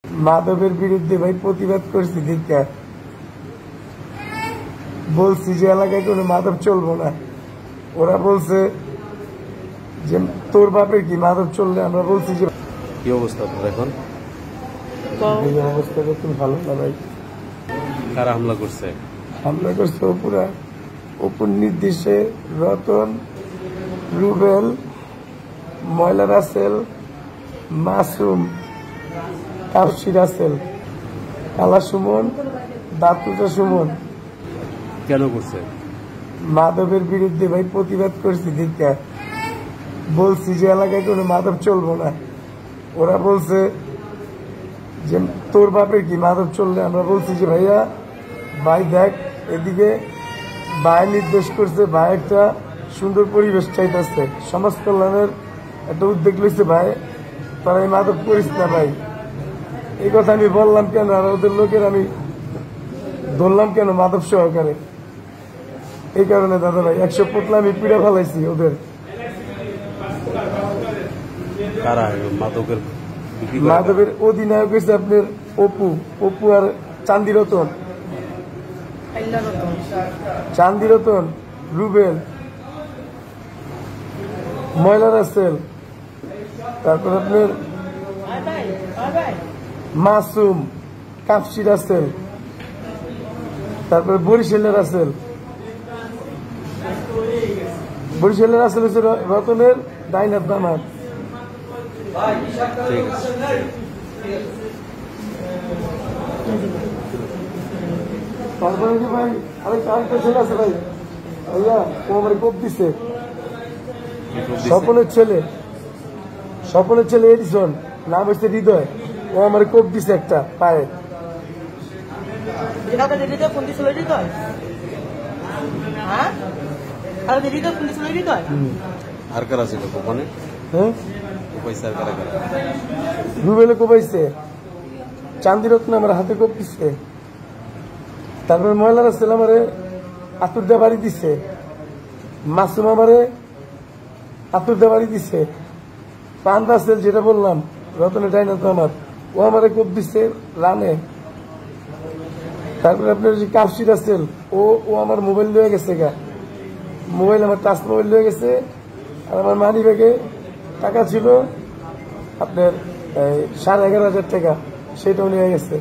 মাদকের বিরুদ্ধে ভাই প্রতিবাদ করছি, দীক্ষা বলছি যে এলাকায় কোনো মাদক চলবো না। ওরা বলছে যে তোর বাপের কি মাদক চললে, আমরা বলছি যে কি অবস্থা আপনার এখন? অবস্থা তো ভালো না ভাই। কারা হামলা করছে? হামলা করছে অপুরা, অপুর নির্দেশে রতন, রুবেল, ময়লা রাসেল, মাসুম, কাউসি রাসেল, কালা সুমন, দাতুজা সুমন। কেন করছে? মাদকের বিরুদ্ধে ভাই প্রতিবাদ করছি, দীক্ষা বলছি যে এলাকায় কোনো মাদক চলবো না। ওরা বলছে যে তোর বাপের কি মাদক চললে, আমরা বলছি যে ভাইয়া ভাই দেখ এদিকে ভাই নির্দেশ করছে, ভাই একটা সুন্দর পরিবেশ চাইতেছে, সমাজ কল্যাণের একটা উদ্যোগ লইছে ভাই, তারা এই মাদক করিস না ভাই। এই কথা আমি বললাম কেন, আর ওদের লোকের আমি ধরলাম কেন মাদক সহকারে, এই কারণে দাদা ভাই 100 পোটলা আমি পিড়ে ফেলাইছি ওদের। কারা মাদকের মাধবের অধিনায়ক হয়েছে আপনার অপু আর চান্দিরতন, চান্দিরতন, রুবেল, ময়লা রাসেল, তারপর আপনার মাসুম, কাপসি রাসেল, তারপরে বরিশালের রাসেল। বরিশালের রাসেল হচ্ছে রতনের ডাইনার দামার। ঠিক আছে। তারপরে কি ভাই আরেকটা ছেলে আছে ভাই, ভাইয়া ও আমার কোপ দিছে, স্বপনের ছেলে এডিসন, নাম হচ্ছে হৃদয়, ও আমার কোপ দিছে একটা পায়ে। আর কারা ছিল ওখানে? হ্যাঁ, কারা কারা? রুবেলে কোপাইছে, চান্দিরত্ন আমার হাতে কোপ দিচ্ছে, তারপরে ময়লা রাসেল আমারে আতুরদা বাড়ি দিচ্ছে, মাসুম আমারে আতুরদা বাড়ি দিচ্ছে, পান রাসেল যেটা বললাম রতনের ডাইনার আমার, ও আমারে কোপ দিচ্ছে রানে। তারপরে আপনার যে কাপসি রাসেল, ও আমার মোবাইল লয়ে গেছে গা, মোবাইল আমার টাচ মোবাইল লয়ে গেছে, আর আমার মানি ব্যাগে টাকা ছিল আপনার 11,500 টাকা, সেটাও নিয়ে গেছে।